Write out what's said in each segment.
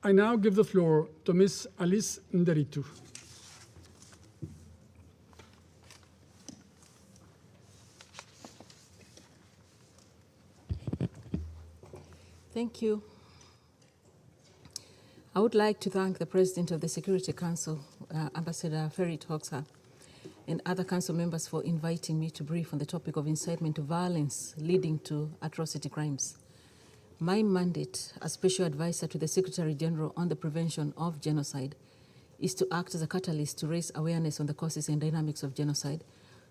I now give the floor to Ms. Alice Nderitu. Thank you. I would like to thank the President of the Security Council, Ambassador Ferit Hoxha, and other council members for inviting me to brief on the topic of incitement to violence leading to atrocity crimes. My mandate as Special Advisor to the Secretary General on the prevention of genocide is to act as a catalyst to raise awareness on the causes and dynamics of genocide,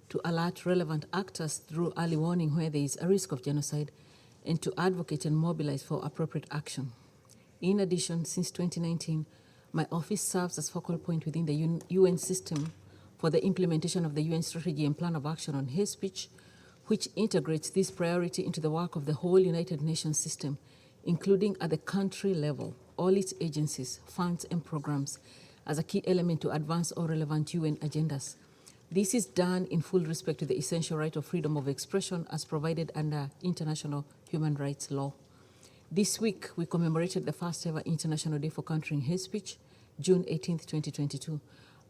to alert relevant actors through early warning where there is a risk of genocide, and to advocate and mobilize for appropriate action. In addition, since 2019, my office serves as focal point within the UN system for the implementation of the UN Strategy and Plan of Action on Hate Speech, which integrates this priority into the work of the whole United Nations system, including at the country level, all its agencies, funds, and programs, as a key element to advance all relevant UN agendas. This is done in full respect to the essential right of freedom of expression as provided under international human rights law. This week, we commemorated the first ever International Day for Countering Hate Speech, June 18, 2022.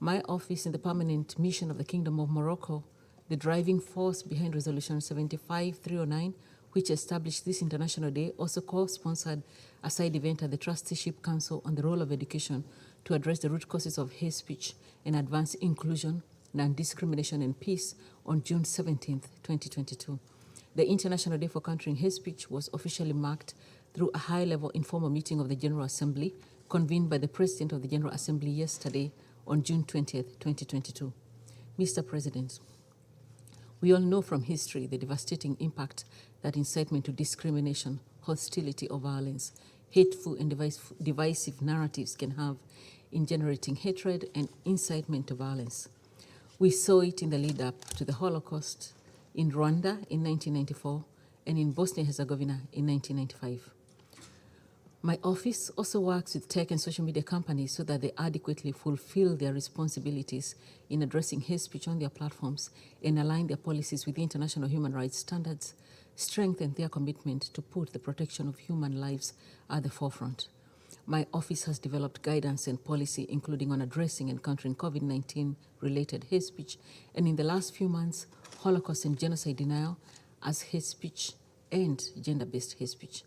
My office in the Permanent Mission of the Kingdom of Morocco, the driving force behind Resolution 75-309, which established this International Day, also co-sponsored a side event at the Trusteeship Council on the role of education to address the root causes of hate speech and advance inclusion, non-discrimination, and peace on June 17, 2022. The International Day for Countering Hate Speech was officially marked through a high-level informal meeting of the General Assembly convened by the President of the General Assembly yesterday on June 20, 2022. Mr. President, we all know from history the devastating impact that incitement to discrimination, hostility, or violence, hateful and divisive narratives can have in generating hatred and incitement to violence. We saw it in the lead up to the Holocaust, in Rwanda in 1994, and in Bosnia-Herzegovina in 1995. My office also works with tech and social media companies so that they adequately fulfill their responsibilities in addressing hate speech on their platforms and align their policies with the international human rights standards, strengthen their commitment to put the protection of human lives at the forefront. My office has developed guidance and policy, including on addressing and countering COVID-19 related hate speech, and in the last few months, Holocaust and genocide denial as hate speech and gender-based hate speech.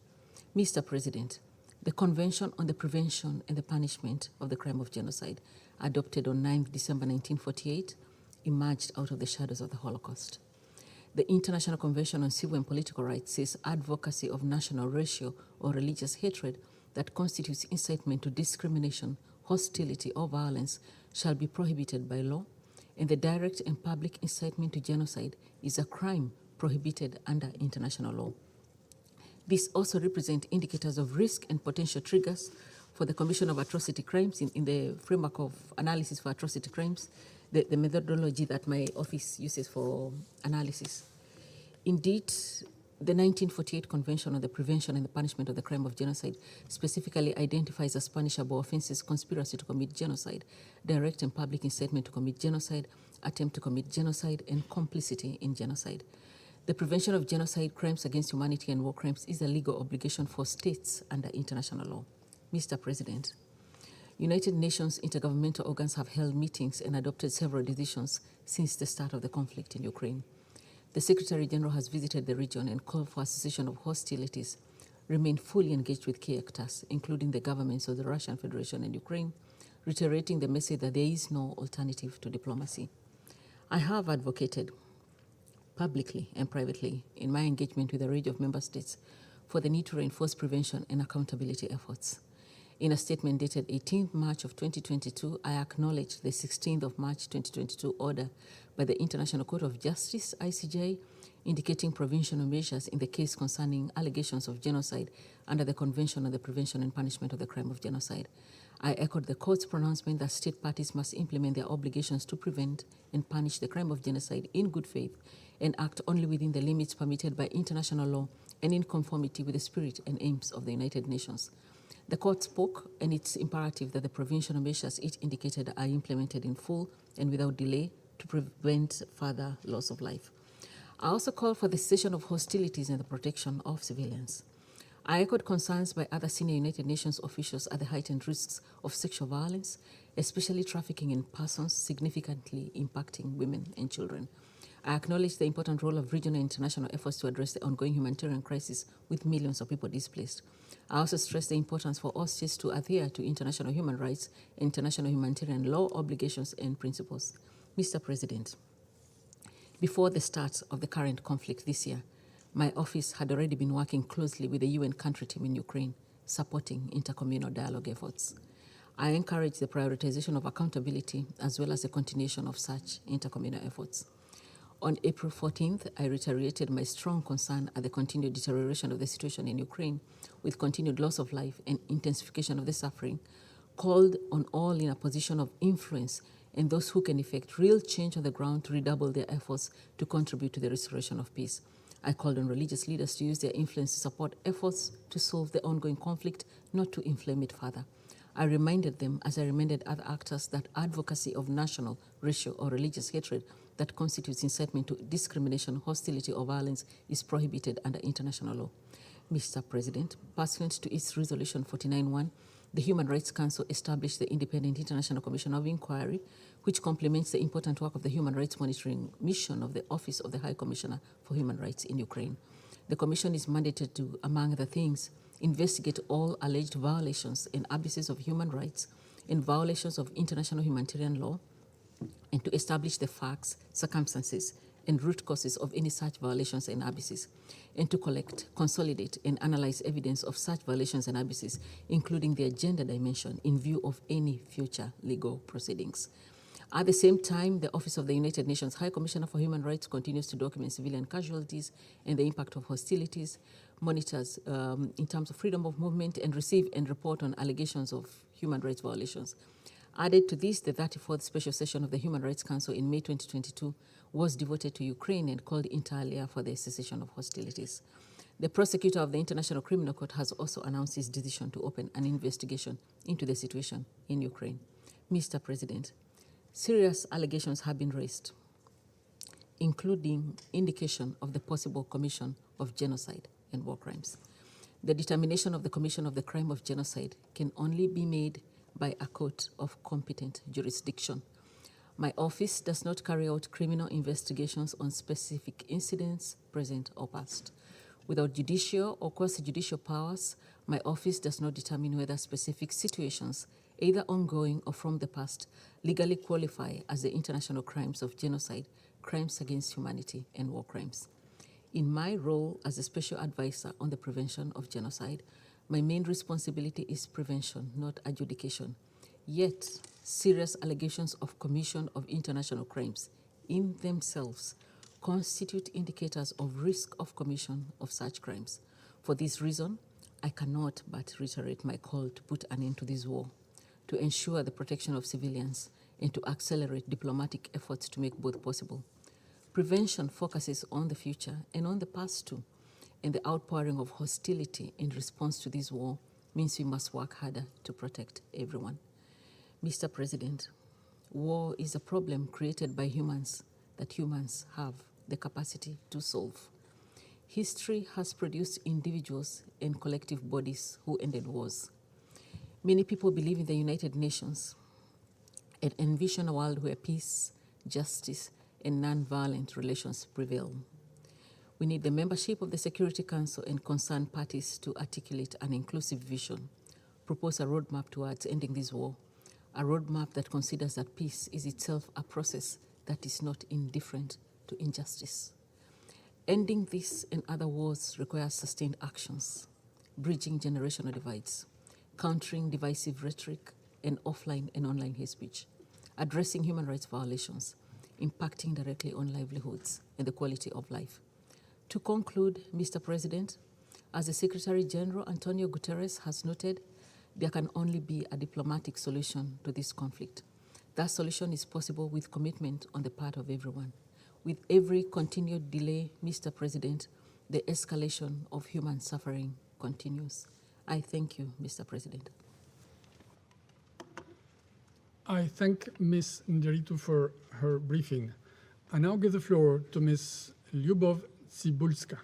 Mr. President, the Convention on the Prevention and the Punishment of the Crime of Genocide, adopted on 9 December 1948, emerged out of the shadows of the Holocaust. The International Convention on Civil and Political Rights says advocacy of national, racial, or religious hatred that constitutes incitement to discrimination, hostility, or violence shall be prohibited by law, and the direct and public incitement to genocide is a crime prohibited under international law. These also represent indicators of risk and potential triggers for the commission of atrocity crimes in the framework of analysis for atrocity crimes, the methodology that my office uses for analysis. Indeed, the 1948 Convention on the Prevention and the Punishment of the Crime of Genocide specifically identifies as punishable offenses conspiracy to commit genocide, direct and public incitement to commit genocide, attempt to commit genocide, and complicity in genocide. The prevention of genocide, crimes against humanity, and war crimes is a legal obligation for states under international law. Mr. President, United Nations intergovernmental organs have held meetings and adopted several decisions since the start of the conflict in Ukraine. The Secretary General has visited the region and called for a cessation of hostilities, remained fully engaged with key actors, including the governments of the Russian Federation and Ukraine, reiterating the message that there is no alternative to diplomacy. I have advocated publicly and privately in my engagement with a range of member states for the need to reinforce prevention and accountability efforts. In a statement dated 18th March of 2022, I acknowledged the 16th of March 2022 order by the International Court of Justice, ICJ, indicating provisional measures in the case concerning allegations of genocide under the Convention on the Prevention and Punishment of the Crime of Genocide. I echoed the court's pronouncement that state parties must implement their obligations to prevent and punish the crime of genocide in good faith and act only within the limits permitted by international law and in conformity with the spirit and aims of the United Nations. The court spoke, and it's imperative that the provisional measures it indicated are implemented in full and without delay to prevent further loss of life. I also call for the cessation of hostilities and the protection of civilians. I echoed concerns by other senior United Nations officials at the heightened risks of sexual violence, especially trafficking in persons, significantly impacting women and children. I acknowledge the important role of regional and international efforts to address the ongoing humanitarian crisis with millions of people displaced. I also stress the importance for all states to adhere to international human rights, international humanitarian law obligations and principles. Mr. President, before the start of the current conflict this year, my office had already been working closely with the UN country team in Ukraine, supporting intercommunal dialogue efforts. I encourage the prioritization of accountability as well as the continuation of such intercommunal efforts. On April 14th, I reiterated my strong concern at the continued deterioration of the situation in Ukraine, with continued loss of life and intensification of the suffering, called on all in a position of influence and those who can effect real change on the ground to redouble their efforts to contribute to the restoration of peace. I called on religious leaders to use their influence to support efforts to solve the ongoing conflict, not to inflame it further. I reminded them, as I reminded other actors, that advocacy of national, racial, or religious hatred that constitutes incitement to discrimination, hostility, or violence is prohibited under international law. Mr. President, pursuant to its Resolution 49-1, the Human Rights Council established the Independent International Commission of Inquiry, which complements the important work of the Human Rights Monitoring Mission of the Office of the High Commissioner for Human Rights in Ukraine. The Commission is mandated to, among other things, investigate all alleged violations and abuses of human rights and violations of international humanitarian law, and to establish the facts, circumstances, and root causes of any such violations and abuses, and to collect, consolidate, and analyze evidence of such violations and abuses, including their gender dimension, in view of any future legal proceedings. At the same time, the Office of the United Nations High Commissioner for Human Rights continues to document civilian casualties and the impact of hostilities, monitors in terms of freedom of movement, and receive and report on allegations of human rights violations. Added to this, the 34th Special Session of the Human Rights Council in May 2022 was devoted to Ukraine and called inter alia for the cessation of hostilities. The prosecutor of the International Criminal Court has also announced his decision to open an investigation into the situation in Ukraine. Mr. President, serious allegations have been raised, including indication of the possible commission of genocide and war crimes. The determination of the commission of the crime of genocide can only be made by a court of competent jurisdiction. My office does not carry out criminal investigations on specific incidents, present or past. Without judicial or quasi-judicial powers, my office does not determine whether specific situations, either ongoing or from the past, legally qualify as the international crimes of genocide, crimes against humanity, and war crimes. In my role as a special advisor on the prevention of genocide, my main responsibility is prevention, not adjudication. Yet, serious allegations of commission of international crimes in themselves constitute indicators of risk of commission of such crimes. For this reason, I cannot but reiterate my call to put an end to this war, to ensure the protection of civilians, and to accelerate diplomatic efforts to make both possible. Prevention focuses on the future and on the past too, and the outpouring of hostility in response to this war means we must work harder to protect everyone. Mr. President, war is a problem created by humans that humans have the capacity to solve. History has produced individuals and collective bodies who ended wars. Many people believe in the United Nations and envision a world where peace, justice, and non-violent relations prevail. We need the membership of the Security Council and concerned parties to articulate an inclusive vision, propose a roadmap towards ending this war, a roadmap that considers that peace is itself a process that is not indifferent to injustice. Ending this and other wars requires sustained actions, bridging generational divides, countering divisive rhetoric and offline and online hate speech, addressing human rights violations, impacting directly on livelihoods and the quality of life. To conclude, Mr. President, as the Secretary General Antonio Guterres has noted, there can only be a diplomatic solution to this conflict. That solution is possible with commitment on the part of everyone. With every continued delay, Mr. President, the escalation of human suffering continues. I thank you, Mr. President. I thank Ms. Nderitu for her briefing. I now give the floor to Ms. Lyubov Cybulska.